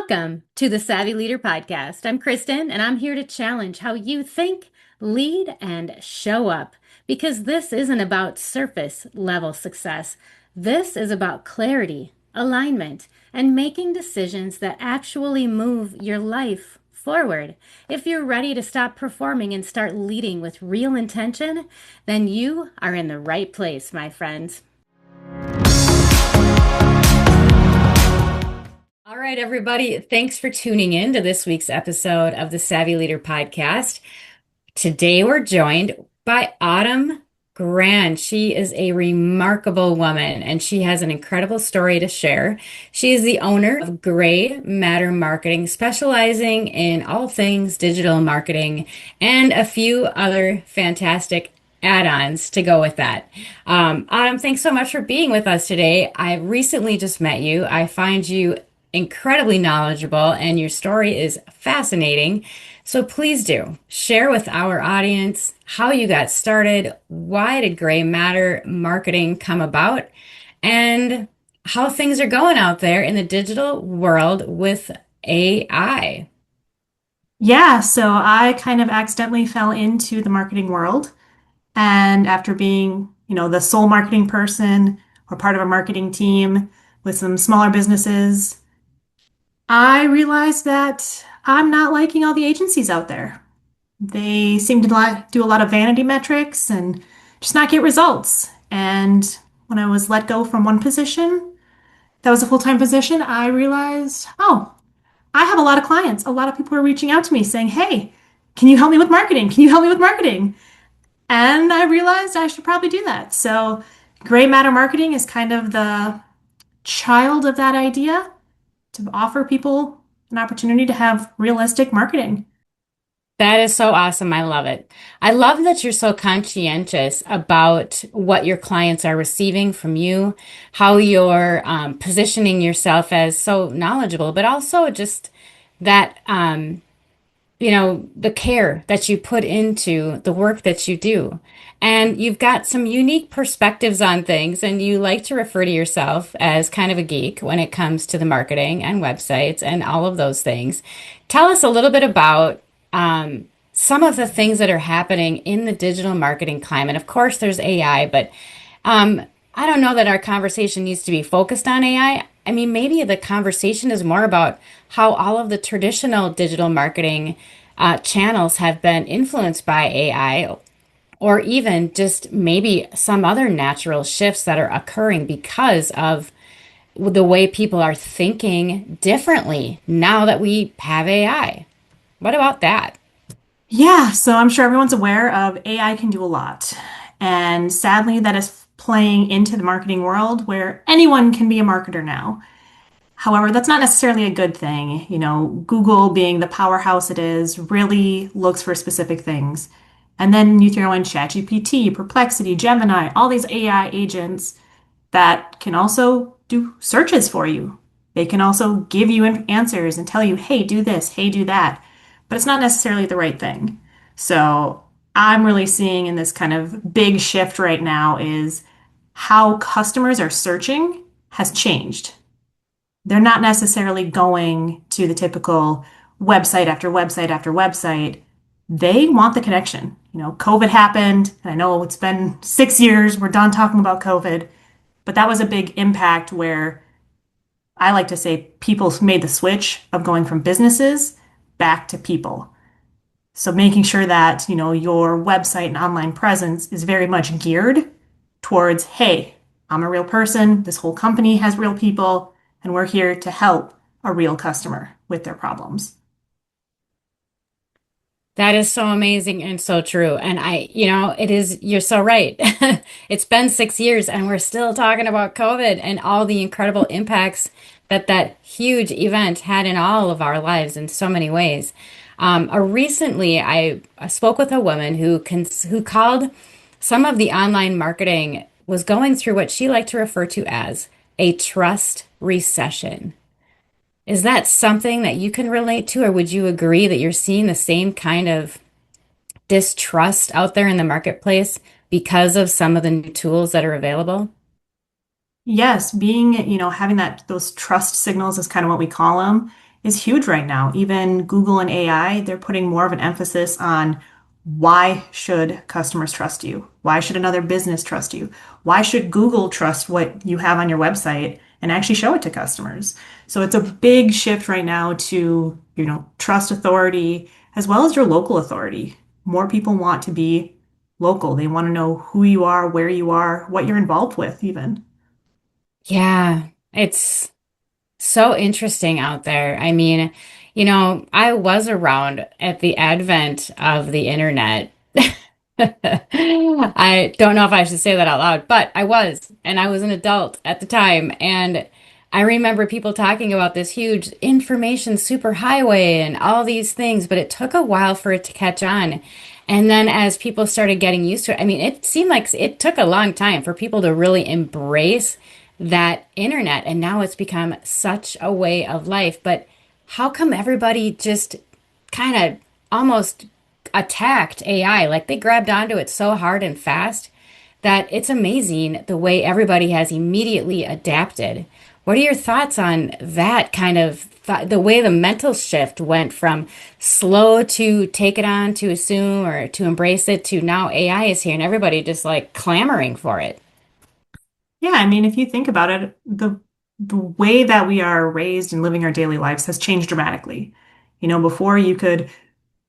Welcome to the Savvy Leader Podcast. I'm Kristen, and I'm here to challenge how you think, lead, and show up. Because this isn't about surface level success. This is about clarity, alignment, and making decisions that actually move your life forward. If you're ready to stop performing and start leading with real intention, then you are in the right place, my friends. All right, everybody. Thanks for tuning in to this week's episode of the Savvy Leader Podcast. Today, we're joined by Gran. She is a remarkable woman and she has an incredible story to share. She is the owner of Gray Matter Marketing, specializing in all things digital marketing and a few other fantastic add-ons to go with that. Autumn, thanks so much for being with us today. I recently just met you. I find you incredibly knowledgeable and your story is fascinating. So please do share with our audience how you got started, why did Gray Matter Marketing come about, and how things are going out there in the digital world with AI. Yeah, so I kind of accidentally fell into the marketing world. And after being, the sole marketing person or part of a marketing team with some smaller businesses, I realized that I'm not liking all the agencies out there. They seem to do a lot of vanity metrics and just not get results. And when I was let go from one position, that was a full-time position, I realized, oh, I have a lot of clients. A lot of people are reaching out to me saying, hey, can you help me with marketing? Can you help me with marketing? And I realized I should probably do that. So, Gray Matter Marketing is kind of the child of that idea to offer people an opportunity to have realistic marketing. That is so awesome. I love it. I love that you're so conscientious about what your clients are receiving from you, how you're positioning yourself as so knowledgeable, but also just that, the care that you put into the work that you do. And you've got some unique perspectives on things, and you like to refer to yourself as kind of a geek when it comes to the marketing and websites and all of those things. Tell us a little bit about some of the things that are happening in the digital marketing climate. Of course, there's AI, but I don't know that our conversation needs to be focused on AI. I mean, maybe the conversation is more about how all of the traditional digital marketing channels have been influenced by AI, or even just maybe some other natural shifts that are occurring because of the way people are thinking differently now that we have AI. What about that? Yeah, so I'm sure everyone's aware of AI can do a lot. And sadly, that is playing into the marketing world where anyone can be a marketer now. However, that's not necessarily a good thing. Google being the powerhouse it is really looks for specific things. And then you throw in ChatGPT, Perplexity, Gemini, all these AI agents that can also do searches for you. They can also give you answers and tell you, hey, do this, hey, do that. But it's not necessarily the right thing. So I'm really seeing in this kind of big shift right now is how customers are searching has changed. They're not necessarily going to the typical website after website after website. They want the connection. COVID happened, and I know it's been 6 years. We're done talking about COVID, but that was a big impact where I like to say people made the switch of going from businesses back to people. So making sure that, your website and online presence is very much geared towards, hey, I'm a real person. This whole company has real people, and we're here to help a real customer with their problems. That is so amazing and so true. And it is, you're so right. It's been 6 years and we're still talking about COVID and all the incredible impacts that that huge event had in all of our lives in so many ways. Recently, I spoke with a woman who called some of the online marketing was going through what she liked to refer to as a trust recession. Is that something that you can relate to, or would you agree that you're seeing the same kind of distrust out there in the marketplace because of some of the new tools that are available? Yes, being, having those trust signals is kind of what we call them. is huge right now. Even Google and AI, they're putting more of an emphasis on why should customers trust you? Why should another business trust you? Why should Google trust what you have on your website and actually show it to customers? So it's a big shift right now to, trust authority as well as your local authority. More people want to be local. They want to know who you are, where you are, what you're involved with, even. Yeah, it's so interesting out there. I mean, I was around at the advent of the internet. I don't know if I should say that out loud, but I was, and I was an adult at the time. And I remember people talking about this huge information superhighway and all these things, but it took a while for it to catch on. And then as people started getting used to it, I mean, it seemed like it took a long time for people to really embrace that internet. And now it's become such a way of life. But how come everybody just kind of almost attacked AI? Like they grabbed onto it so hard and fast that it's amazing the way everybody has immediately adapted. What are your thoughts on that kind of the way the mental shift went from slow to take it on, to assume or to embrace it, to now AI is here and everybody just like clamoring for it? Yeah, I mean, if you think about it, the way that we are raised and living our daily lives has changed dramatically. Before you could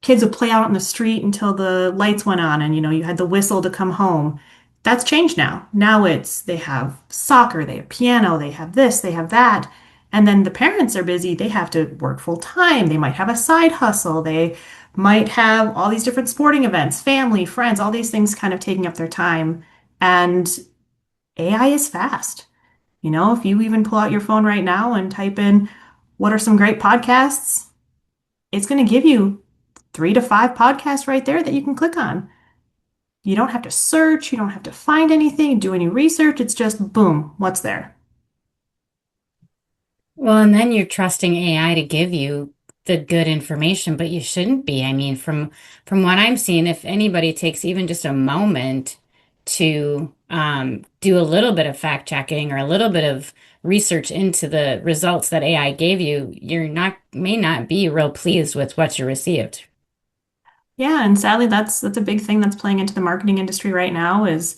kids would play out on the street until the lights went on and you had the whistle to come home. That's changed now. Now it's they have soccer, they have piano, they have this, they have that. And then the parents are busy. They have to work full time. They might have a side hustle. They might have all these different sporting events, family, friends, all these things kind of taking up their time. And AI is fast. If you even pull out your phone right now and type in what are some great podcasts, it's going to give you 3 to 5 podcasts right there that you can click on. You don't have to search, you don't have to find anything, do any research. It's just boom, what's there? Well, and then you're trusting AI to give you the good information, but you shouldn't be. I mean, from what I'm seeing, if anybody takes even just a moment to do a little bit of fact checking or a little bit of research into the results that AI gave you, you're not may not be real pleased with what you received. Yeah, and sadly that's a big thing that's playing into the marketing industry right now is,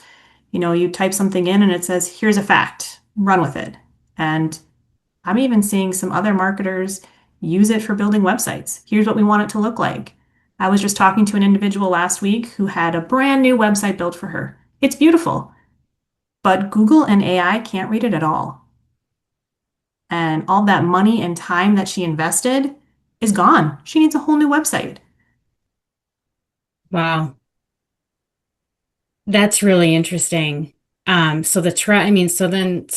you type something in and it says, here's a fact, run with it. And I'm even seeing some other marketers use it for building websites. Here's what we want it to look like. I was just talking to an individual last week who had a brand new website built for her. It's beautiful, but Google and AI can't read it at all. And all that money and time that she invested is gone. She needs a whole new website. Wow. That's really interesting. So the trust, I mean, so then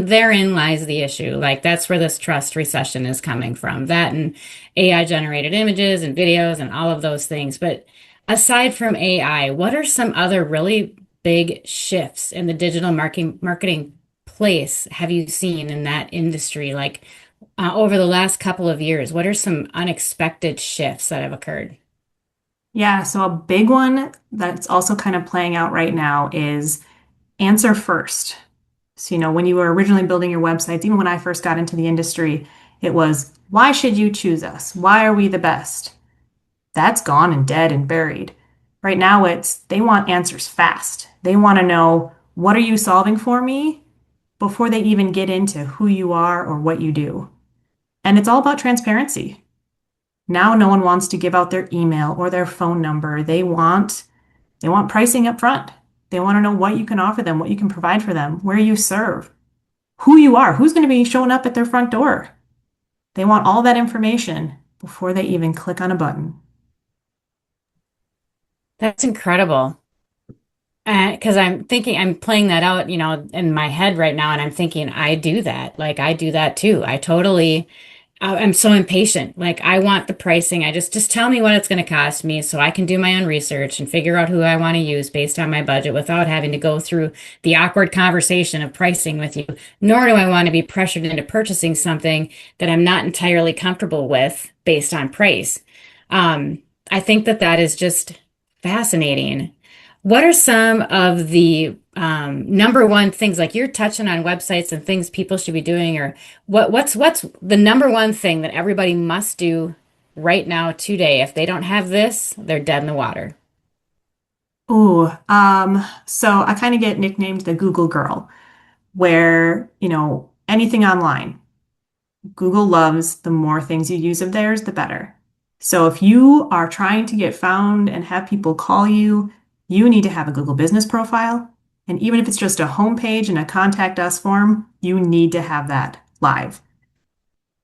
therein lies the issue. Like that's where this trust recession is coming from. That and AI generated images and videos and all of those things. But aside from AI, what are some other really big shifts in the digital marketing place have you seen in that industry? Like over the last couple of years, what are some unexpected shifts that have occurred? Yeah, so a big one that's also kind of playing out right now is answer first. So, when you were originally building your websites, even when I first got into the industry, it was, why should you choose us? Why are we the best? That's gone and dead and buried. Right now, it's they want answers fast. They want to know, what are you solving for me before they even get into who you are or what you do. And it's all about transparency. Now no one wants to give out their email or their phone number. They want pricing up front. They want to know what you can offer them, what you can provide for them, where you serve, who you are, who's going to be showing up at their front door. They want all that information before they even click on a button. That's incredible. Because I'm thinking, I'm playing that out, in my head right now, and I'm thinking, I do that. Like, I do that too. I'm so impatient. Like, I want the pricing. Just tell me what it's going to cost me so I can do my own research and figure out who I want to use based on my budget without having to go through the awkward conversation of pricing with you. Nor do I want to be pressured into purchasing something that I'm not entirely comfortable with based on price. I think that that is just fascinating. What are some of the number one things like you're touching on websites and things people should be doing, or what's the number one thing that everybody must do right now today? If they don't have this, they're dead in the water. Ooh, so I kind of get nicknamed the Google girl, where, anything online, Google loves the more things you use of theirs, the better. So if you are trying to get found and have people call you, you need to have a Google business profile. And even if it's just a homepage and a contact us form, you need to have that live.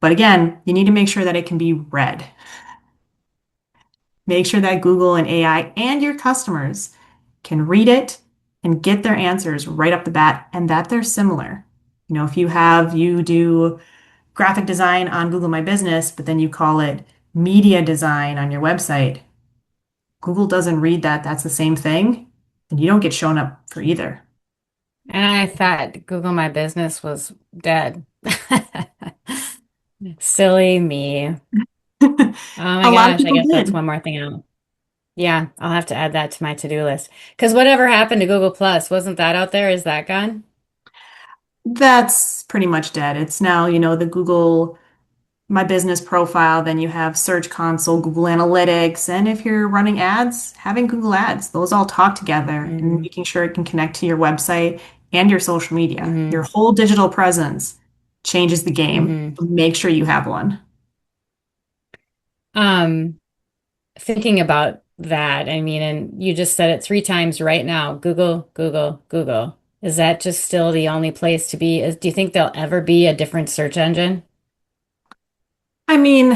But again, you need to make sure that it can be read. Make sure that Google and AI and your customers can read it and get their answers right up the bat and that they're similar. If you do graphic design on Google My Business, but then you call it media design on your website, Google doesn't read that that's the same thing, and you don't get shown up for either. And I thought Google My Business was dead. Silly me. Oh my A lot of gosh, I people guess that's did. one more thing out. Yeah, I'll have to add that to my to-do list. Because whatever happened to Google Plus? Wasn't that out there? Is that gone? That's pretty much dead. It's now, the Google My Business profile, then you have Search Console, Google Analytics, and if you're running ads, having Google Ads, those all talk together and Hmm. making sure it can connect to your website and your social media. Your Hmm. whole digital presence changes the game. Hmm. Make sure you have one. Um, Thinking about that, I mean, and you just said it three times right now. Google, Google, Google. Is that just still the only place to be? Do you think there'll ever be a different search engine? I mean,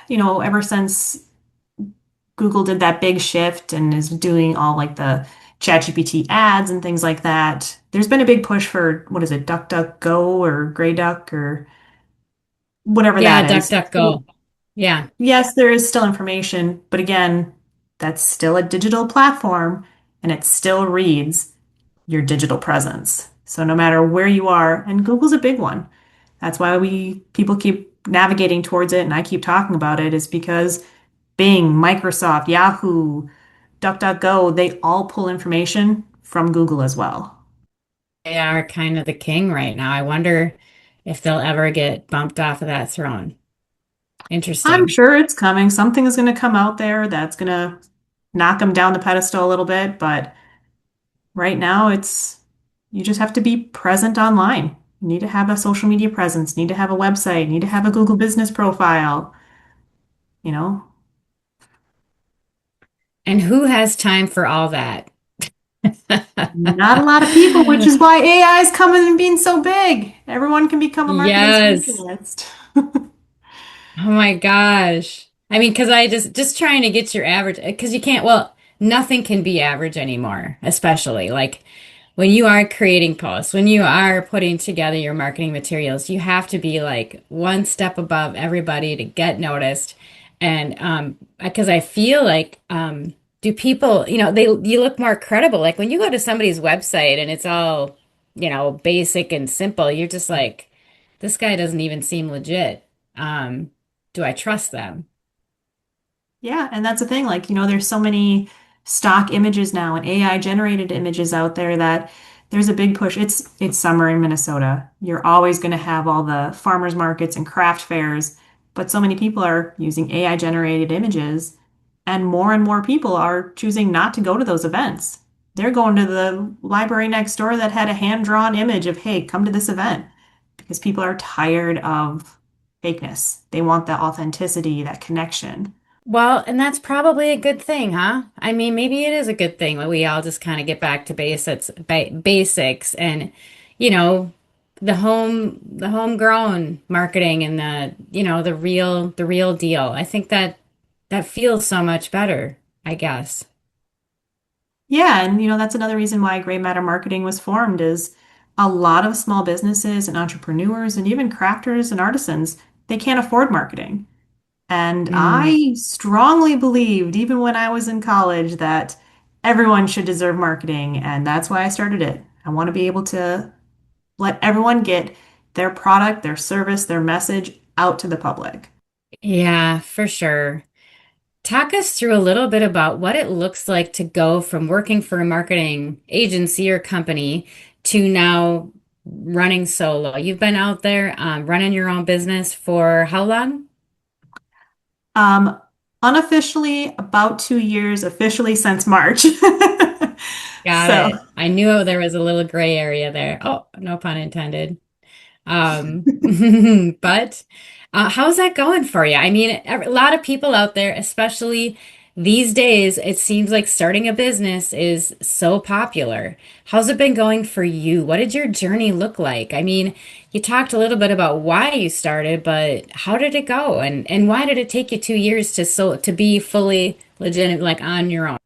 ever since Google did that big shift and is doing all like the ChatGPT ads and things like that, there's been a big push for what is it, DuckDuckGo or Grey Duck or whatever Yeah, that Duck, is. Duck, Go. Yeah. Yes, there is still information, but again, that's still a digital platform and it still reads your digital presence. So no matter where you are, and Google's a big one. That's why we people keep navigating towards it and I keep talking about it is because Bing, Microsoft, Yahoo, DuckDuckGo, they all pull information from Google as well. They are kind of the king right now. I wonder if they'll ever get bumped off of that throne. I'm Interesting. sure it's coming. Something is going to come out there that's going to knock them down the pedestal a little bit, but right now, you just have to be present online. You need to have a social media presence, need to have a website, need to have a Google business profile, you know. And who has time for all that? Not a lot of people, which is why AI is coming and being so big. Everyone can become a marketing Yes. specialist. Oh my gosh. I mean, because I just trying to get your average, because you can't, well, nothing can be average anymore, especially like when you are creating posts, when you are putting together your marketing materials, you have to be like one step above everybody to get noticed. And because I feel like do people, you look more credible. Like when you go to somebody's website and it's all, basic and simple, you're just like, this guy doesn't even seem legit. Do I trust them? Yeah, and that's the thing. Like, there's so many stock images now and AI generated images out there that there's a big push. It's summer in Minnesota. You're always going to have all the farmers markets and craft fairs, but so many people are using AI generated images, and more people are choosing not to go to those events. They're going to the library next door that had a hand-drawn image of, hey, come to this event, because people are tired of fakeness. They want that authenticity, that connection. Well, and that's probably a good thing, huh? I mean, maybe it is a good thing that we all just kind of get back to basics and, you know, the homegrown marketing and the real deal. I think that feels so much better, I guess. Yeah, and that's another reason why Gray Matter Marketing was formed is a lot of small businesses and entrepreneurs and even crafters and artisans, they can't afford marketing. And Mm. I strongly believed, even when I was in college, that everyone should deserve marketing, and that's why I started it. I want to be able to let everyone get their product, their service, their message out to the public. Yeah, for sure. Talk us through a little bit about what it looks like to go from working for a marketing agency or company to now running solo. You've been out there running your own business for how long? Um, Unofficially, about 2 years, officially since March. Got So, it. I knew there was a little gray area there. Oh, no pun intended. Um, but how's that going for you? I mean, a lot of people out there, especially these days, it seems like starting a business is so popular. How's it been going for you? What did your journey look like? I mean, you talked a little bit about why you started, but how did it go? And why did it take you 2 years to be fully legitimate, like on your own?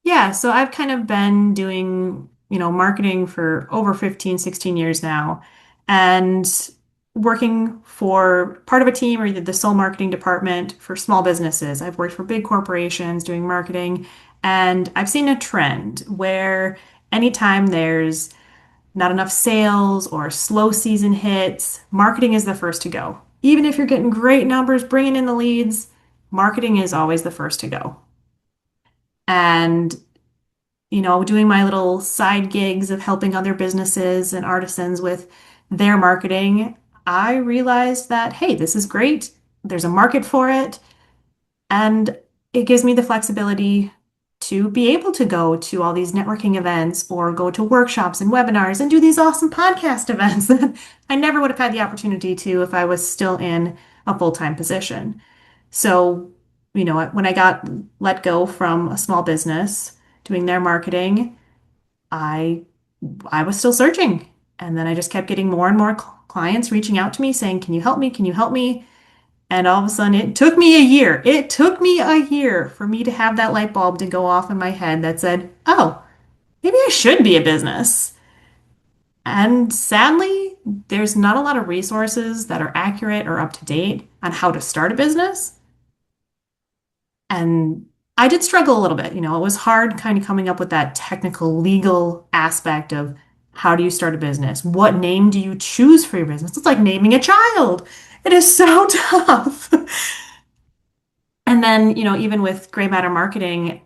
yeah, so I've kind of been doing, marketing for over 15, 16 years now and working for part of a team or either the sole marketing department for small businesses. I've worked for big corporations doing marketing, and I've seen a trend where anytime there's not enough sales or slow season hits, marketing is the first to go. Even if you're getting great numbers, bringing in the leads, marketing is always the first to go. And doing my little side gigs of helping other businesses and artisans with their marketing, I realized that, hey, this is great. There's a market for it. And it gives me the flexibility to be able to go to all these networking events or go to workshops and webinars and do these awesome podcast events that I never would have had the opportunity to if I was still in a full-time position. So, when I got let go from a small business doing their marketing, I I was still searching. And then I just kept getting more and more clients reaching out to me saying, "Can you help me? Can you help me?" And all of a sudden, it took me a year. It took me a year for me to have that light bulb to go off in my head that said, "Oh, maybe I should be a business." And sadly, there's not a lot of resources that are accurate or up to date on how to start a business. And I did struggle a little bit. It was hard kind of coming up with that technical legal aspect of how do you start a business? What name do you choose for your business? It's like naming a child. It is so tough. And then, even with gray matter marketing,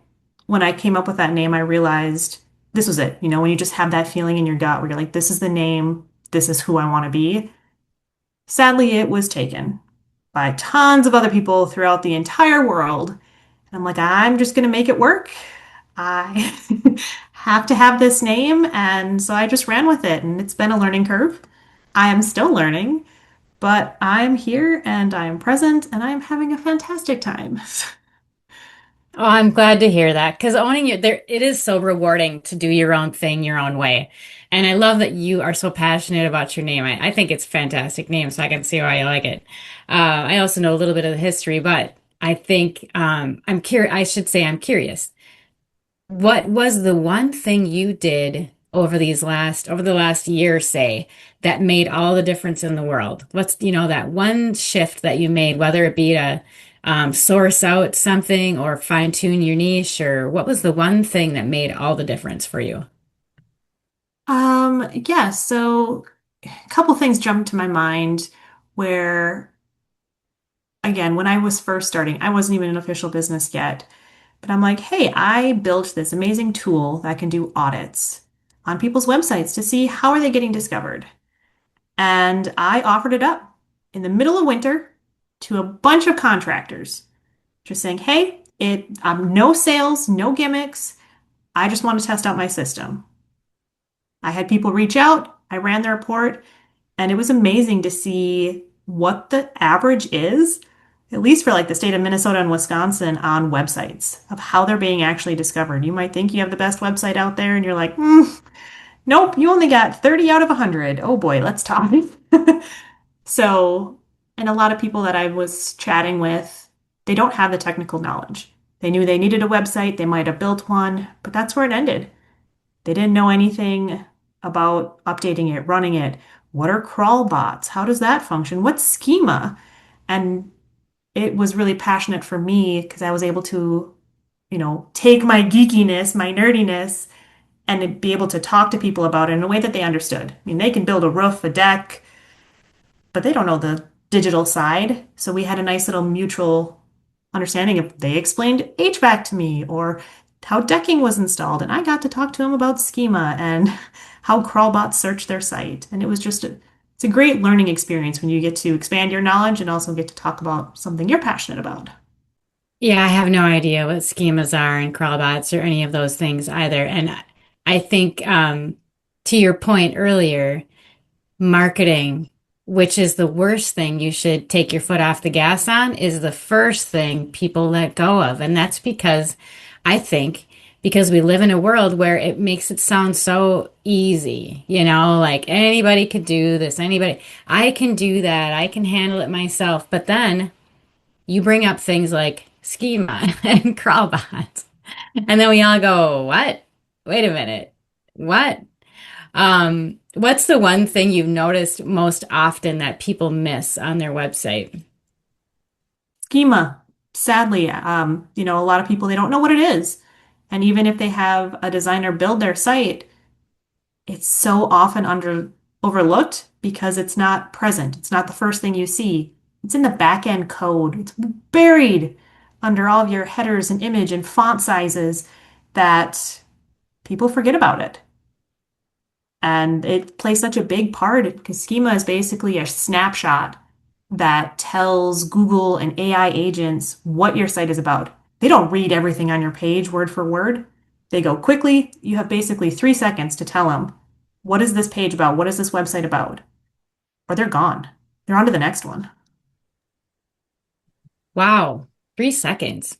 when I came up with that name, I realized this was it. When you just have that feeling in your gut where you're like, this is the name, this is who I want to be. Sadly, it was taken by tons of other people throughout the entire world. And I'm like, I'm just going to make it work. I have to have this name. And so I just ran with it. And it's been a learning curve. I am still learning, but I'm here and I'm present and I'm having a fantastic time. Oh, I'm glad to hear that because owning it there, it is so rewarding to do your own thing your own way. And I love that you are so passionate about your name. I think it's a fantastic name, so I can see why you like it. I also know a little bit of the history, but I think I'm curious. I should say I'm curious. What was the one thing you did over the last year, say, that made all the difference in the world? What's, that one shift that you made, whether it be to source out something or fine tune your niche, or what was the one thing that made all the difference for you? Yeah, so a couple things jumped to my mind where, again, when I was first starting, I wasn't even an official business yet, but I'm like, hey, I built this amazing tool that can do audits on people's websites to see how are they getting discovered. And I offered it up in the middle of winter to a bunch of contractors, just saying, hey, no sales, no gimmicks. I just want to test out my system. I had people reach out, I ran the report, and it was amazing to see what the average is, at least for like the state of Minnesota and Wisconsin, on websites of how they're being actually discovered. You might think you have the best website out there, and you're like, nope, you only got 30 out of 100. Oh boy, let's talk. So, and a lot of people that I was chatting with, they don't have the technical knowledge. They knew they needed a website, they might have built one, but that's where it ended. They didn't know anything about updating it, running it. What are crawl bots? How does that function? What's schema? And it was really passionate for me because I was able to, take my geekiness, my nerdiness, and be able to talk to people about it in a way that they understood. I mean, they can build a roof, a deck, but they don't know the digital side. So we had a nice little mutual, understanding if they explained HVAC to me or how decking was installed. And I got to talk to them about schema and how crawlbots search their site. And it's a great learning experience when you get to expand your knowledge and also get to talk about something you're passionate about. Yeah, I have no idea what schemas are and crawlbots or any of those things either. And I think, to your point earlier, marketing, which is the worst thing you should take your foot off the gas on, is the first thing people let go of. And that's because I think because we live in a world where it makes it sound so easy, like anybody could do this, I can do that, I can handle it myself. But then you bring up things like schema and crawlbots, and then we all go, what? Wait a minute. What? What's the one thing you've noticed most often that people miss on their website? Schema, sadly, a lot of people, they don't know what it is. And even if they have a designer build their site, it's so often overlooked because it's not present. It's not the first thing you see. It's in the back end code. It's buried under all of your headers and image and font sizes that people forget about it. And it plays such a big part because schema is basically a snapshot that tells Google and AI agents what your site is about. They don't read everything on your page word for word. They go quickly. You have basically 3 seconds to tell them, what is this page about? What is this website about? Or they're gone. They're on to the next one. Wow, 3 seconds.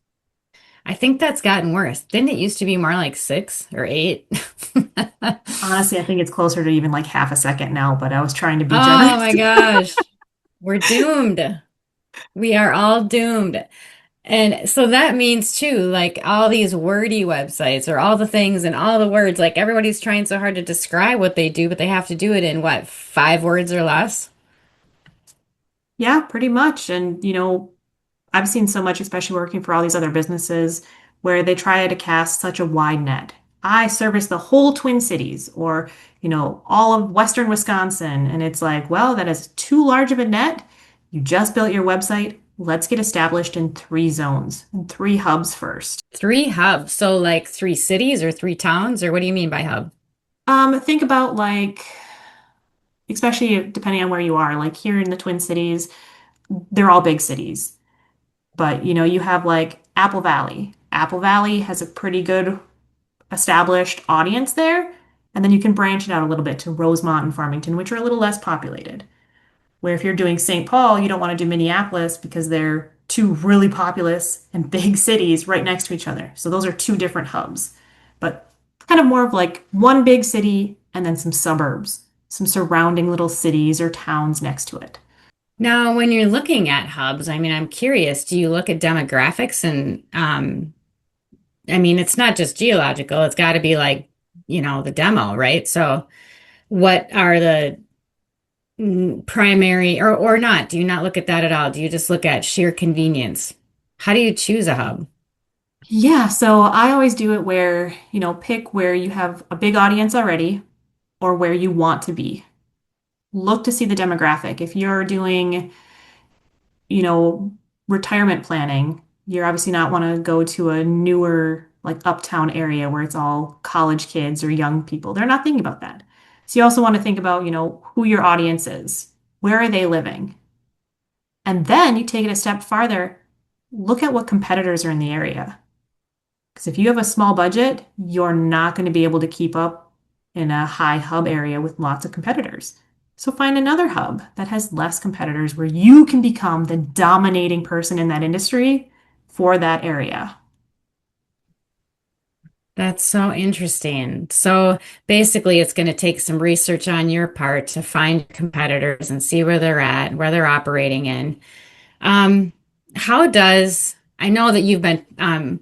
I think that's gotten worse. Didn't it used to be more like 6 or 8? Honestly, I think it's closer to even like half a second now, but I was trying to be Oh generous. my gosh, we're doomed. We are all doomed. And so that means too, like all these wordy websites or all the things and all the words, like everybody's trying so hard to describe what they do, but they have to do it in what, 5 words or less? Yeah, pretty much. And, I've seen so much, especially working for all these other businesses, where they try to cast such a wide net. I service the whole Twin Cities or, all of Western Wisconsin. And it's like, well, that is too large of a net. You just built your website. Let's get established in 3 zones and 3 hubs first. 3 hubs. So like 3 cities or 3 towns, or what do you mean by hub? Think about like, especially depending on where you are, like here in the Twin Cities, they're all big cities. But you have like Apple Valley. Apple Valley has a pretty good established audience there. And then you can branch it out a little bit to Rosemont and Farmington, which are a little less populated. Where if you're doing St. Paul, you don't want to do Minneapolis because they're two really populous and big cities right next to each other. So those are 2 different hubs. But kind of more of like one big city and then some suburbs, some surrounding little cities or towns next to it. Now, when you're looking at hubs, I mean, I'm curious, do you look at demographics and I mean, it's not just geological, it's got to be like, the demo, right? So, what are the primary or not? Do you not look at that at all? Do you just look at sheer convenience? How do you choose a hub? Yeah, so I always do it where, pick where you have a big audience already or where you want to be. Look to see the demographic. If you're doing, you know, retirement planning, you're obviously not want to go to a newer, like uptown area where it's all college kids or young people. They're not thinking about that. So you also want to think about, who your audience is. Where are they living? And then you take it a step farther, look at what competitors are in the area. Because if you have a small budget, you're not going to be able to keep up in a high hub area with lots of competitors. So find another hub that has less competitors where you can become the dominating person in that industry for that area. That's so interesting. So basically, it's going to take some research on your part to find competitors and see where they're at, where they're operating in. Um, how does, I know that you've been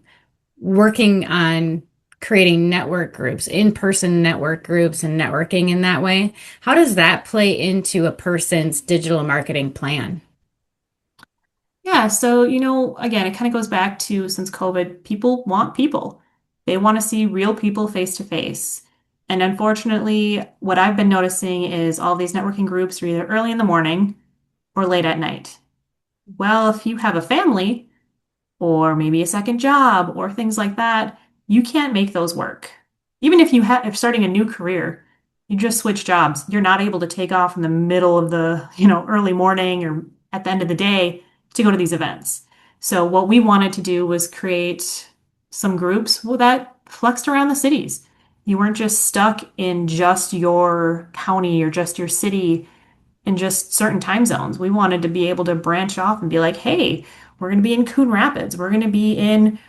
working on creating network groups, in-person network groups and networking in that way. How does that play into a person's digital marketing plan? Yeah, so, again, it kind of goes back to since COVID, people want people. They want to see real people face to face. And unfortunately, what I've been noticing is all these networking groups are either early in the morning or late at night. Well, if you have a family, or maybe a second job or things like that, you can't make those work. Even if starting a new career, you just switch jobs, you're not able to take off in the middle of the, early morning or at the end of the day to go to these events. So what we wanted to do was create some groups that flexed around the cities. You weren't just stuck in just your county or just your city in just certain time zones. We wanted to be able to branch off and be like, hey, we're going to be in Coon Rapids. We're going to be in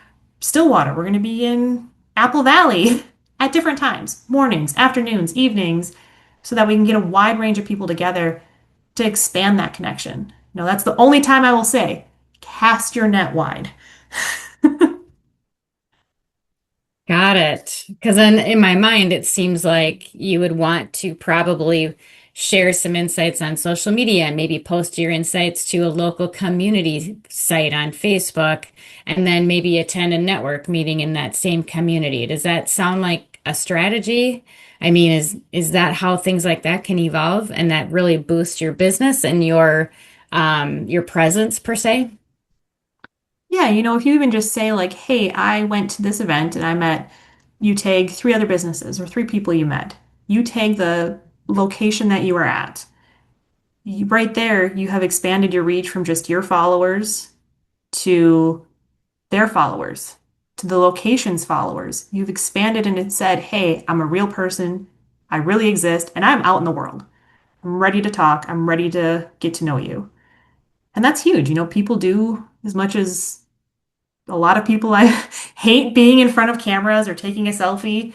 Stillwater. We're going to be in Apple Valley at different times, mornings, afternoons, evenings, so that we can get a wide range of people together to expand that connection. That's the only time I will say, cast your net wide. Got it. Because then in my mind, it seems like you would want to probably share some insights on social media and maybe post your insights to a local community site on Facebook and then maybe attend a network meeting in that same community. Does that sound like a strategy? I mean, is that how things like that can evolve and that really boosts your business and your presence per se? Yeah, if you even just say like, hey, I went to this event and you tag three other businesses or three people you met. You tag the location that you were at. Right there, you have expanded your reach from just your followers to their followers, to the location's followers. You've expanded and it said, hey, I'm a real person. I really exist and I'm out in the world. I'm ready to talk. I'm ready to get to know you. And that's huge. People do as much as a lot of people I hate being in front of cameras or taking a selfie.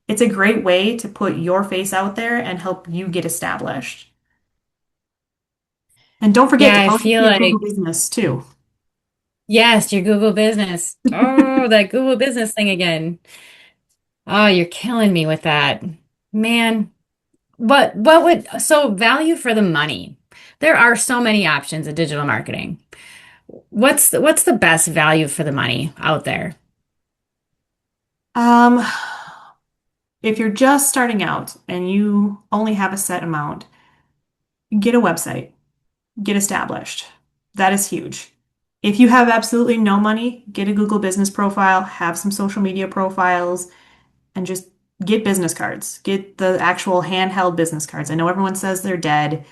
It's a great way to put your face out there and help you get established. And don't forget Yeah, to I post feel your Google like, business too. yes, your Google business. Oh, that Google business thing again. Oh, you're killing me with that. Man, so value for the money? There are so many options in digital marketing. What's the best value for the money out there? Um, if you're just starting out and you only have a set amount, get a website, get established. That is huge. If you have absolutely no money, get a Google business profile, have some social media profiles, and just get business cards. Get the actual handheld business cards. I know everyone says they're dead,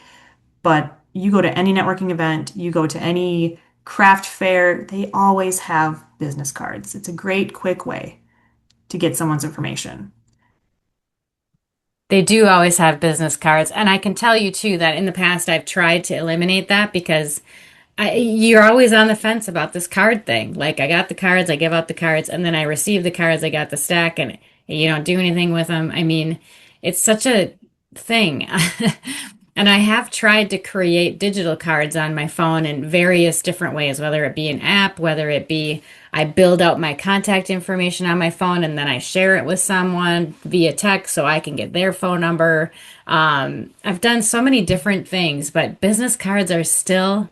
but you go to any networking event, you go to any craft fair, they always have business cards. It's a great, quick way to get someone's information. They do always have business cards, and I can tell you too that in the past I've tried to eliminate that because you're always on the fence about this card thing. Like I got the cards, I give out the cards, and then I receive the cards, I got the stack, and you don't do anything with them. I mean, it's such a thing. And I have tried to create digital cards on my phone in various different ways, whether it be an app, whether it be I build out my contact information on my phone and then I share it with someone via text so I can get their phone number. I've done so many different things, but business cards are still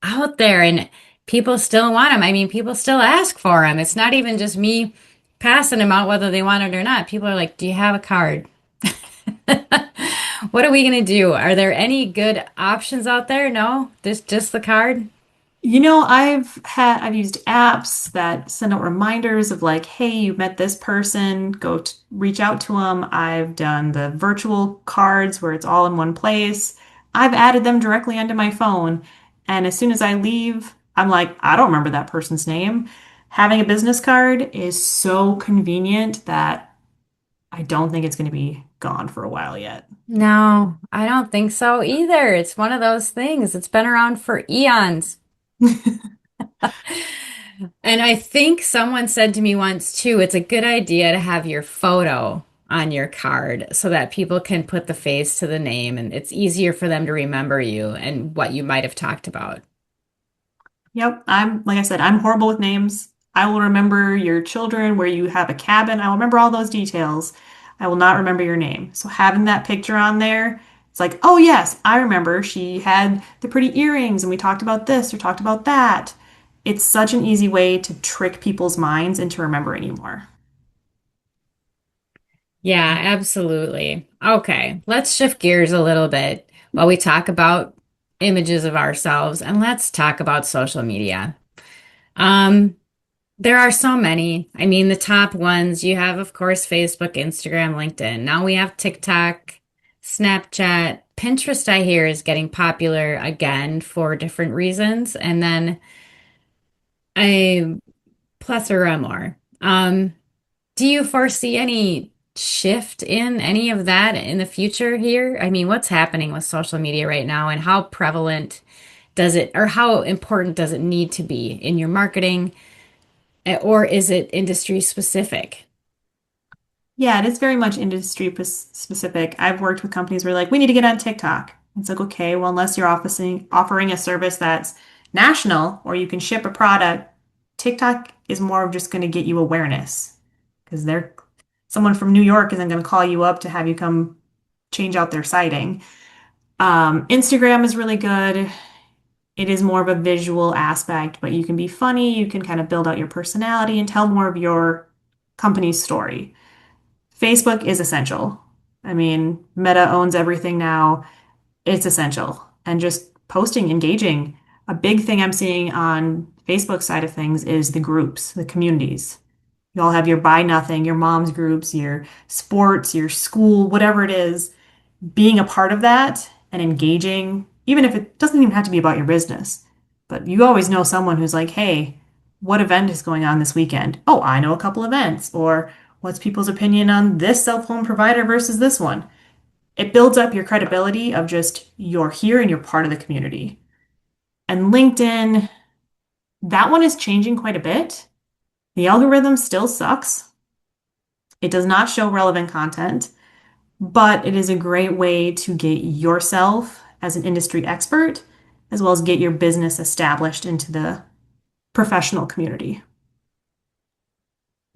out there and people still want them. I mean, people still ask for them. It's not even just me passing them out whether they want it or not. People are like, "Do you have a card?" What are we gonna do? Are there any good options out there? No, just the card. I've used apps that send out reminders of like, hey, you met this person, reach out to them. I've done the virtual cards where it's all in one place. I've added them directly onto my phone, and as soon as I leave, I'm like, I don't remember that person's name. Having a business card is so convenient that I don't think it's going to be gone for a while yet. No, I don't think so either. It's one of those things. It's been around for eons. And I think someone said to me once too, it's a good idea to have your photo on your card so that people can put the face to the name and it's easier for them to remember you and what you might have talked about. Yep, like I said, I'm horrible with names. I will remember your children, where you have a cabin. I will remember all those details. I will not remember your name. So having that picture on there, it's like, oh yes, I remember she had the pretty earrings and we talked about this or talked about that. It's such an easy way to trick people's minds into remembering you more. Yeah, absolutely. Okay, let's shift gears a little bit while we talk about images of ourselves and let's talk about social media. There are so many. I mean, the top ones you have, of course, Facebook, Instagram, LinkedIn. Now we have TikTok, Snapchat, Pinterest, I hear, is getting popular again for different reasons. And then a plethora more. Do you foresee any shift in any of that in the future here? I mean, what's happening with social media right now, and how prevalent does it, or how important does it need to be in your marketing, or is it industry specific? Yeah, it is very much industry specific. I've worked with companies where like, we need to get on TikTok. It's like, okay, well, unless you're offering a service that's national or you can ship a product, TikTok is more of just going to get you awareness because someone from New York isn't going to call you up to have you come change out their siding. Instagram is really good. It is more of a visual aspect, but you can be funny, you can kind of build out your personality and tell more of your company's story. Facebook is essential. I mean, Meta owns everything now. It's essential. And just posting, engaging. A big thing I'm seeing on Facebook side of things is the groups, the communities. You all have your buy nothing, your mom's groups, your sports, your school, whatever it is, being a part of that and engaging, even if it doesn't even have to be about your business. But you always know someone who's like, hey, what event is going on this weekend? Oh, I know a couple events. Or what's people's opinion on this cell phone provider versus this one? It builds up your credibility of just you're here and you're part of the community. And LinkedIn, that one is changing quite a bit. The algorithm still sucks. It does not show relevant content, but it is a great way to get yourself as an industry expert, as well as get your business established into the professional community.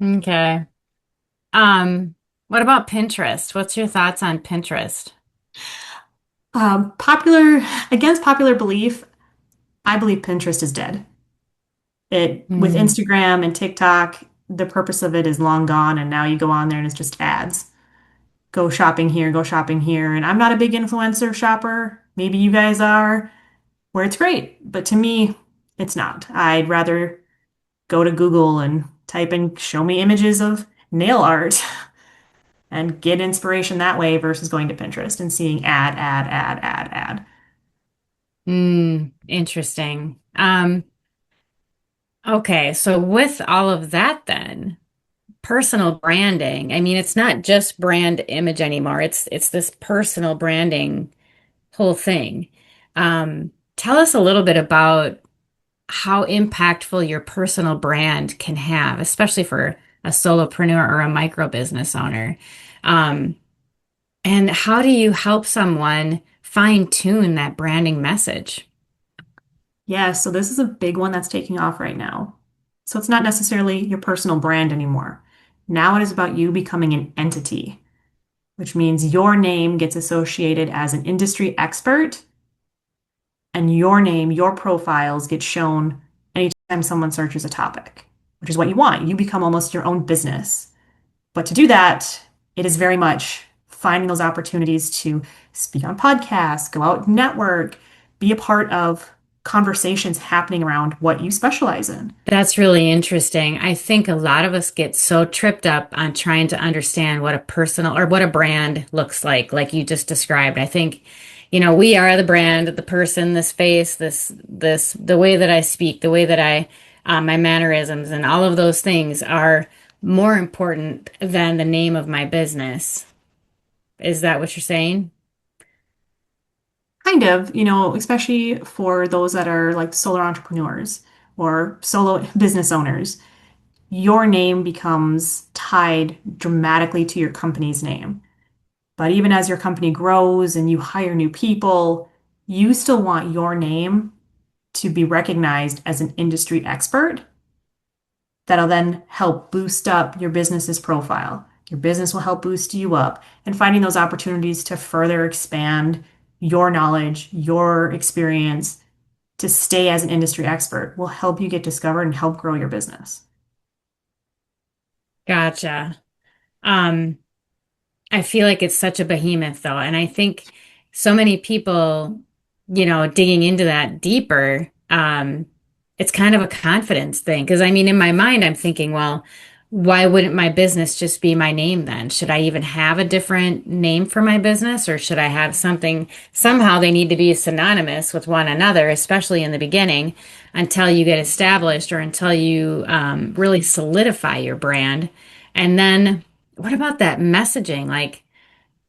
Okay. Um, what about Pinterest? What's your thoughts on Pinterest? Against popular belief, I believe Pinterest is dead. With Hmm. Instagram and TikTok, the purpose of it is long gone, and now you go on there and it's just ads. Go shopping here, go shopping here. And I'm not a big influencer shopper. Maybe you guys are, where it's great, but to me, it's not. I'd rather go to Google and type in show me images of nail art and get inspiration that way versus going to Pinterest and seeing ad. Interesting. Okay, so with all of that then, personal branding. I mean, it's not just brand image anymore. It's this personal branding whole thing. Tell us a little bit about how impactful your personal brand can have, especially for a solopreneur or a micro business owner. Um, and how do you help someone fine tune that branding message? Yeah, so this is a big one that's taking off right now. So it's not necessarily your personal brand anymore. Now it is about you becoming an entity, which means your name gets associated as an industry expert and your name, your profiles get shown anytime someone searches a topic, which is what you want. You become almost your own business. But to do that, it is very much finding those opportunities to speak on podcasts, go out, network, be a part of conversations happening around what you specialize in. That's really interesting. I think a lot of us get so tripped up on trying to understand what a personal or what a brand looks like you just described. I think, we are the brand, the person, this face, the way that I speak, the way that my mannerisms and all of those things are more important than the name of my business. Is that what you're saying? Kind of, especially for those that are like solo entrepreneurs or solo business owners, your name becomes tied dramatically to your company's name. But even as your company grows and you hire new people, you still want your name to be recognized as an industry expert that'll then help boost up your business's profile. Your business will help boost you up and finding those opportunities to further expand your knowledge, your experience to stay as an industry expert will help you get discovered and help grow your business. Gotcha. Um, I feel like it's such a behemoth though, and I think so many people, digging into that deeper, it's kind of a confidence thing. Because I mean, in my mind, I'm thinking, well, why wouldn't my business just be my name then? Should I even have a different name for my business, or should I have something? Somehow they need to be synonymous with one another, especially in the beginning, until you get established or until you really solidify your brand. And then what about that messaging? Like,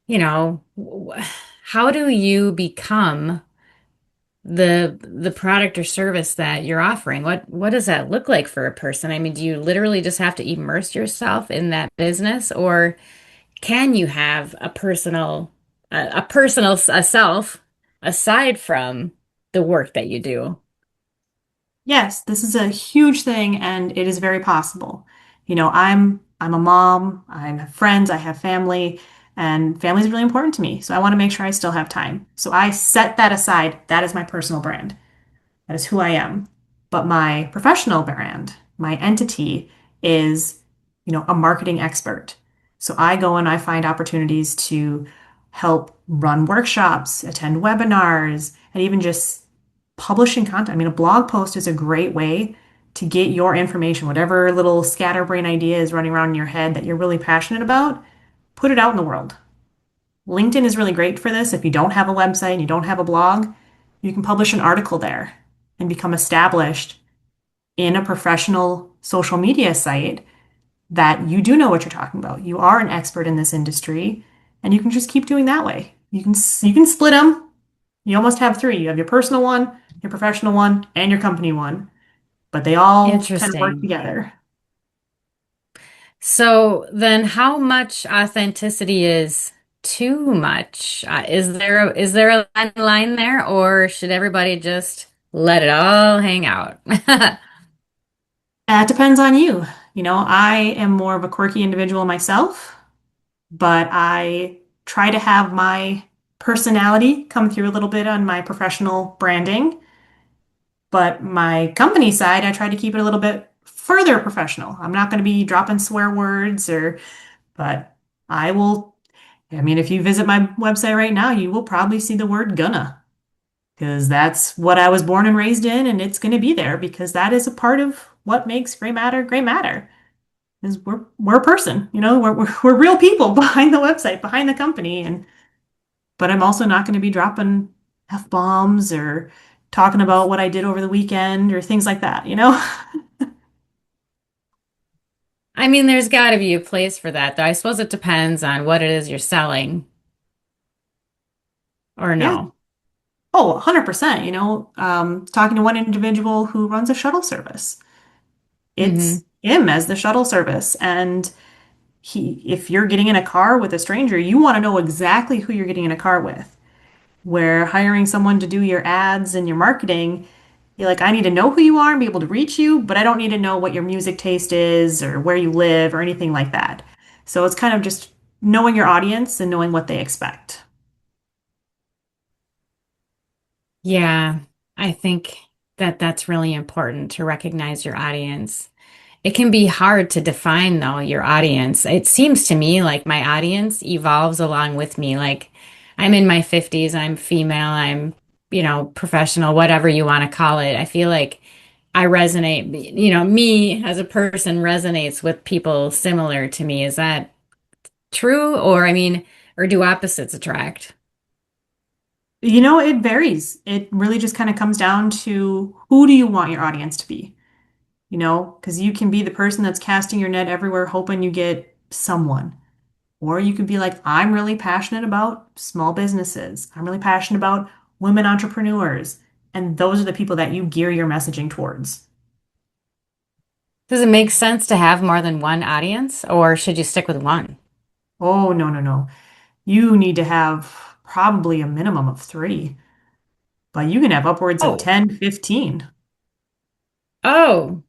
you know, how do you become the product or service that you're offering? What does that look like for a person? I mean, do you literally just have to immerse yourself in that business, or can you have a self aside from the work that you do? Yes, this is a huge thing and it is very possible. I'm a mom, I have friends, I have family, and family is really important to me. So I want to make sure I still have time. So I set that aside. That is my personal brand. That is who I am. But my professional brand, my entity is, a marketing expert. So I go and I find opportunities to help run workshops, attend webinars, and even just publishing content. I mean, a blog post is a great way to get your information, whatever little scatterbrain idea is running around in your head that you're really passionate about, put it out in the world. LinkedIn is really great for this. If you don't have a website and you don't have a blog, you can publish an article there and become established in a professional social media site that you do know what you're talking about. You are an expert in this industry, and you can just keep doing that way. You can split them. You almost have three. You have your personal one, your professional one, and your company one, but they all kind of work Interesting. together. So then how much authenticity is too much? Is there a line there, or should everybody just let it all hang out? It depends on you. I am more of a quirky individual myself, but I try to have my personality come through a little bit on my professional branding. But my company side, I try to keep it a little bit further professional. I'm not going to be dropping swear words but I will, I mean, if you visit my website right now, you will probably see the word gonna, because that's what I was born and raised in, and it's going to be there because that is a part of what makes gray matter. Is we're a person, we're real people behind the website, behind the company, and but I'm also not going to be dropping F-bombs or talking about what I did over the weekend or things like that. I mean, there's got to be a place for that, though. I suppose it depends on what it is you're selling, or Yeah. no. Oh, 100%. Talking to one individual who runs a shuttle service. Hmm. It's him as the shuttle service. And if you're getting in a car with a stranger, you want to know exactly who you're getting in a car with. Where hiring someone to do your ads and your marketing, you're like, I need to know who you are and be able to reach you, but I don't need to know what your music taste is or where you live or anything like that. So it's kind of just knowing your audience and knowing what they expect. Yeah, I think that that's really important to recognize your audience. It can be hard to define, though, your audience. It seems to me like my audience evolves along with me. Like I'm in my 50s, I'm female, professional, whatever you want to call it. I feel like I resonate, me as a person resonates with people similar to me. Is that true? Or, I mean, or do opposites attract? It varies. It really just kind of comes down to who do you want your audience to be? Because you can be the person that's casting your net everywhere, hoping you get someone. Or you could be like, I'm really passionate about small businesses. I'm really passionate about women entrepreneurs. And those are the people that you gear your messaging towards. Does it make sense to have more than one audience, or should you stick with one? Oh, no, no, no. You need to have probably a minimum of three, but you can have upwards of Oh, 10, 15 oh,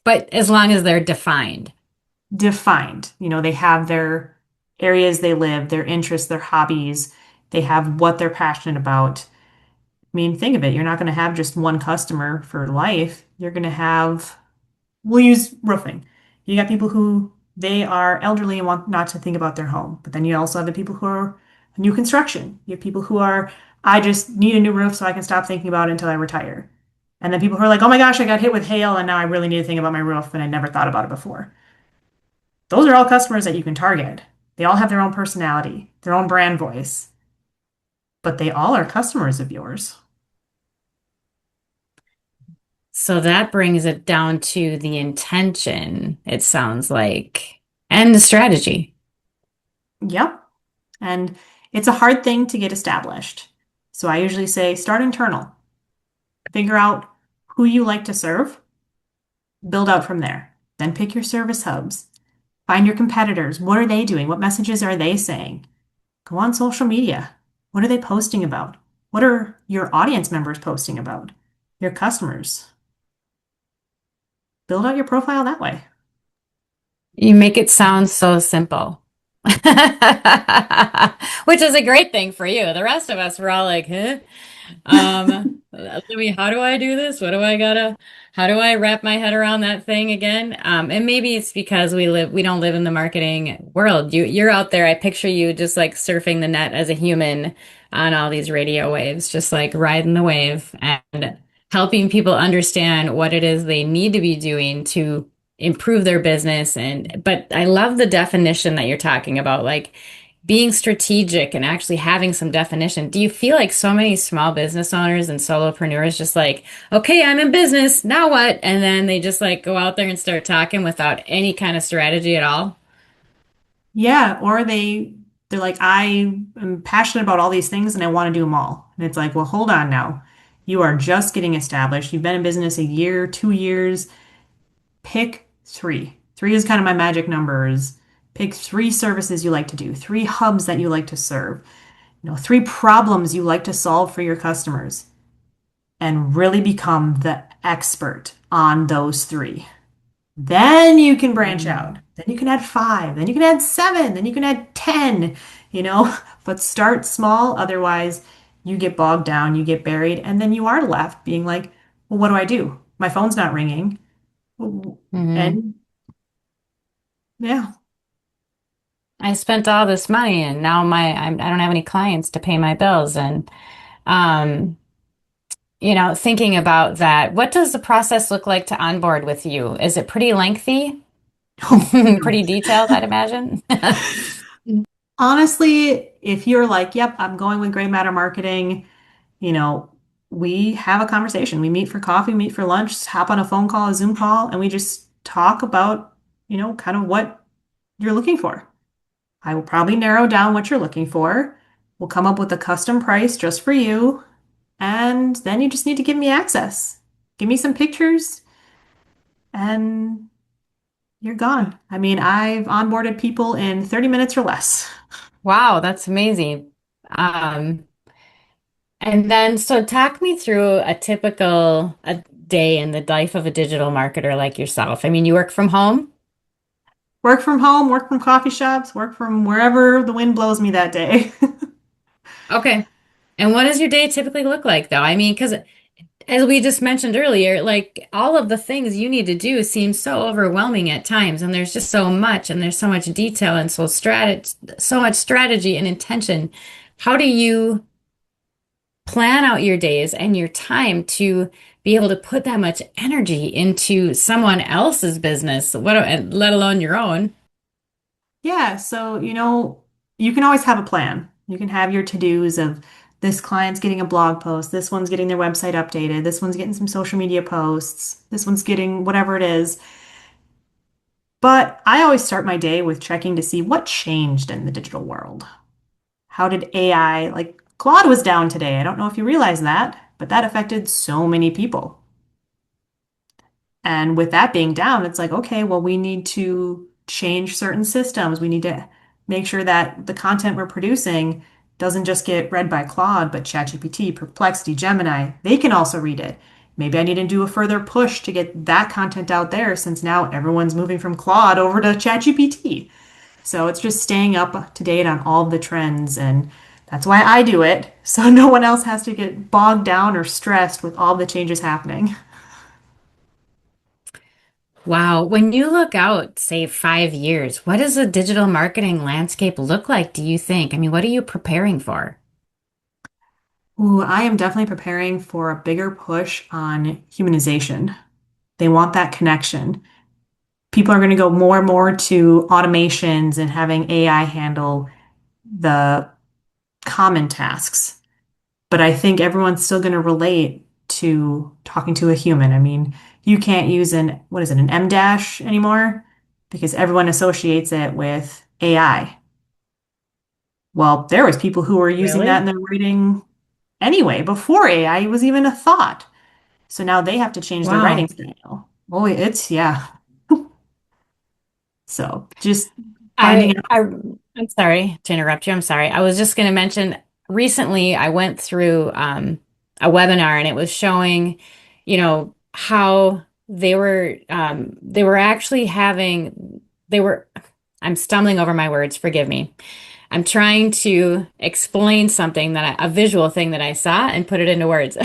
but as long as they're defined. defined. They have their areas they live, their interests, their hobbies. They have what they're passionate about. I mean, think of it. You're not going to have just one customer for life. You're going to have, we'll use roofing. You got people who they are elderly and want not to think about their home. But then you also have the people who are new construction. You have people who are, I just need a new roof so I can stop thinking about it until I retire. And then people who are like, oh my gosh, I got hit with hail and now I really need to think about my roof and I never thought about it before. Those are all customers that you can target. They all have their own personality, their own brand voice, but they all are customers of yours. So that brings it down to the intention, it sounds like, and the strategy. Yep. And it's a hard thing to get established. So I usually say start internal, figure out who you like to serve, build out from there. Then pick your service hubs, find your competitors. What are they doing? What messages are they saying? Go on social media. What are they posting about? What are your audience members posting about? Your customers. Build out your profile that way. You make it sound so simple. Which is a great thing for you. The rest of us were all like, huh? I mean, how do I do this? How do I wrap my head around that thing again? And maybe it's because we don't live in the marketing world. You're out there. I picture you just like surfing the net as a human on all these radio waves, just like riding the wave and helping people understand what it is they need to be doing to improve their business. But I love the definition that you're talking about, like being strategic and actually having some definition. Do you feel like so many small business owners and solopreneurs just like, okay, I'm in business, now what? And then they just like go out there and start talking without any kind of strategy at all? Yeah, or they're like, I am passionate about all these things and I want to do them all. And it's like, well, hold on now. You are just getting established. You've been in business a year, 2 years. Pick three. Three is kind of my magic numbers. Pick three services you like to do, three hubs that you like to serve, three problems you like to solve for your customers, and really become the expert on those three. Then you can branch out. Mm. Then you can add five. Then you can add seven. Then you can add 10, but start small. Otherwise, you get bogged down, you get buried, and then you are left being like, well, what do I do? My phone's not ringing. Hmm. And yeah. I spent all this money and now I don't have any clients to pay my bills. And, um, thinking about that, what does the process look like to onboard with you? Is it pretty lengthy? Oh, no. Pretty detailed, I'd imagine. Honestly, if you're like, yep, I'm going with gray matter marketing, you know, we have a conversation. We meet for coffee, meet for lunch, hop on a phone call, a Zoom call, and we just talk about, kind of what you're looking for. I will probably narrow down what you're looking for. We'll come up with a custom price just for you. And then you just need to give me access. Give me some pictures and you're gone. I mean, I've onboarded people in 30 minutes or less. Wow, that's amazing. Um, and then, so talk me through a day in the life of a digital marketer like yourself. I mean, you work from home? Work from home, work from coffee shops, work from wherever the wind blows me that day. Okay. And what does your day typically look like, though? I mean, because as we just mentioned earlier, like all of the things you need to do seem so overwhelming at times, and there's just so much, and there's so much detail, and so much strategy and intention. How do you plan out your days and your time to be able to put that much energy into someone else's business, let alone your own? Yeah, so you can always have a plan. You can have your to-dos of this client's getting a blog post, this one's getting their website updated, this one's getting some social media posts, this one's getting whatever it is. But I always start my day with checking to see what changed in the digital world. How did AI, like Claude was down today. I don't know if you realize that, but that affected so many people. And with that being down, it's like, okay, well, we need to change certain systems. We need to make sure that the content we're producing doesn't just get read by Claude, but ChatGPT, Perplexity, Gemini, they can also read it. Maybe I need to do a further push to get that content out there since now everyone's moving from Claude over to ChatGPT. So it's just staying up to date on all of the trends. And that's why I do it. So no one else has to get bogged down or stressed with all the changes happening. Wow. When you look out, say 5 years, what does a digital marketing landscape look like, do you think? I mean, what are you preparing for? Ooh, I am definitely preparing for a bigger push on humanization. They want that connection. People are going to go more and more to automations and having AI handle the common tasks. But I think everyone's still going to relate to talking to a human. I mean, you can't use what is it, an M dash anymore because everyone associates it with AI. Well, there was people who were using that in Really? their writing anyway, before AI was even a thought. So now they have to change their writing Wow. style. Oh, yeah. So just finding I out. I I'm sorry to interrupt you. I'm sorry. I was just going to mention recently I went through a webinar and it was showing, how they were actually having they were I'm stumbling over my words, forgive me. I'm trying to explain something a visual thing that I saw and put it into words.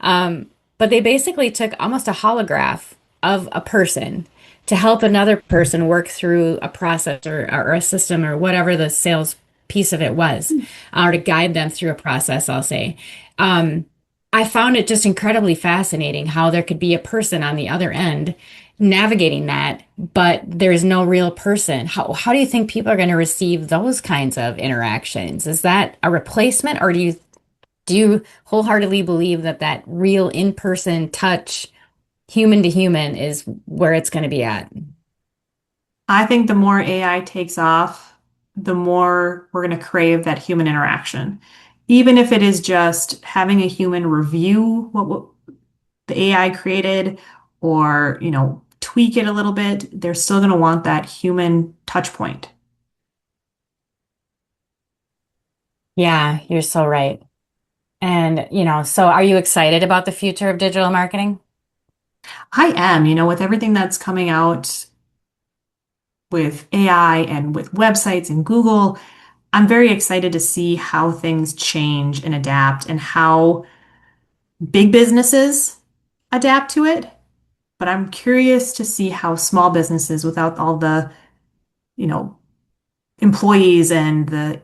Um, but they basically took almost a holograph of a person to help another person work through a process or a system or whatever the sales piece of it was, or to guide them through a process, I'll say. Um, I found it just incredibly fascinating how there could be a person on the other end navigating that, but there's no real person. How do you think people are going to receive those kinds of interactions? Is that a replacement, or do you wholeheartedly believe that that real in-person touch, human to human, is where it's going to be at? I think the more AI takes off, the more we're going to crave that human interaction. Even if it is just having a human review what the AI created or, tweak it a little bit, they're still going to want that human touch point. Yeah, you're so right. And, so are you excited about the future of digital marketing? I am, with everything that's coming out with AI and with websites and Google, I'm very excited to see how things change and adapt and how big businesses adapt to it. But I'm curious to see how small businesses without all the, you know, employees and the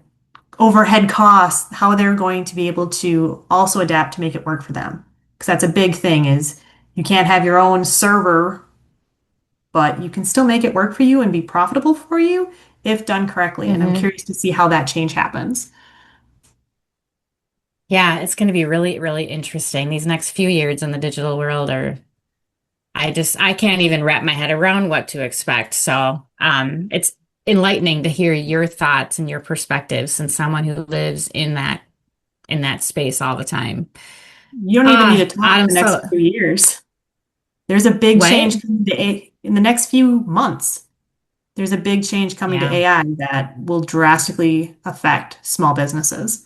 overhead costs, how they're going to be able to also adapt to make it work for them. Because that's a big thing is you can't have your own server, but you can still make it work for you and be profitable for you if done correctly. And I'm Hmm. curious to see how that change happens. Yeah, it's going to be really, really interesting. These next few years in the digital world I can't even wrap my head around what to expect. So, it's enlightening to hear your thoughts and your perspectives and someone who lives in that space all the time. You don't even need to talk Adam, the next so few years. There's a big what? change coming to in the next few months. There's a big change coming to Yeah. AI that will drastically affect small businesses.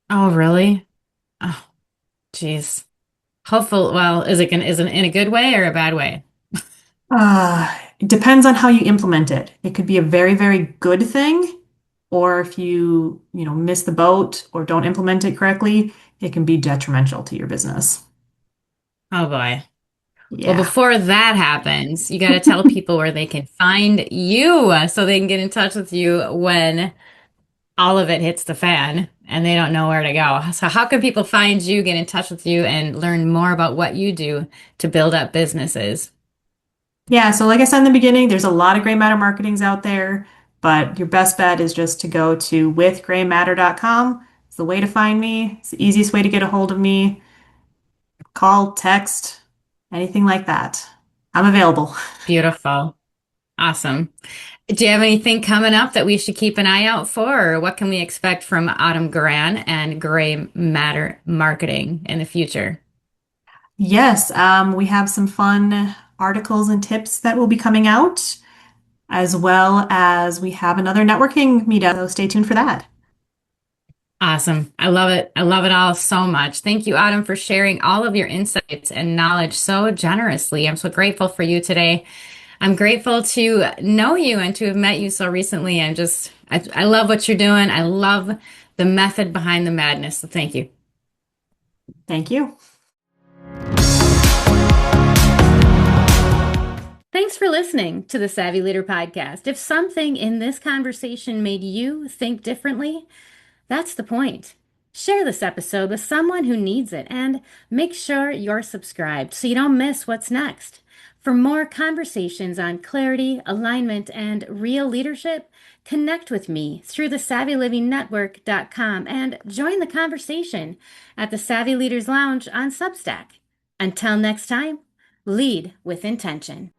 Oh, really? Oh, geez. Hopeful. Well, is it in a good way or a bad way? It depends on how you implement it. It could be a very, very good thing, or if miss the boat or don't implement it correctly, it can be detrimental to your business. Oh boy. Well, Yeah. before that happens, you got to tell people where they can find you so they can get in touch with you when all of it hits the fan and they don't know where to go. So how can people find you, get in touch with you, and learn more about what you do to build up businesses? Yeah, so like I said in the beginning, there's a lot of gray matter marketings out there, but your best bet is just to go to withgraymatter.com. It's the way to find me. It's the easiest way to get a hold of me. Call, text, anything like that. I'm available. Beautiful. Awesome. Do you have anything coming up that we should keep an eye out for, or what can we expect from Autumn Gran and Gray Matter Marketing in the future? Yes, we have some fun articles and tips that will be coming out, as well as we have another networking meetup. So stay tuned for that. Awesome. I love it. I love it all so much. Thank you, Autumn, for sharing all of your insights and knowledge so generously. I'm so grateful for you today. I'm grateful to know you and to have met you so recently. I love what you're doing. I love the method behind the madness. So thank you. Thank you. Thanks for listening to the Savvy Leader Podcast. If something in this conversation made you think differently, that's the point. Share this episode with someone who needs it and make sure you're subscribed so you don't miss what's next. For more conversations on clarity, alignment, and real leadership, connect with me through the SavvyLivingNetwork.com and join the conversation at the Savvy Leaders Lounge on Substack. Until next time, lead with intention.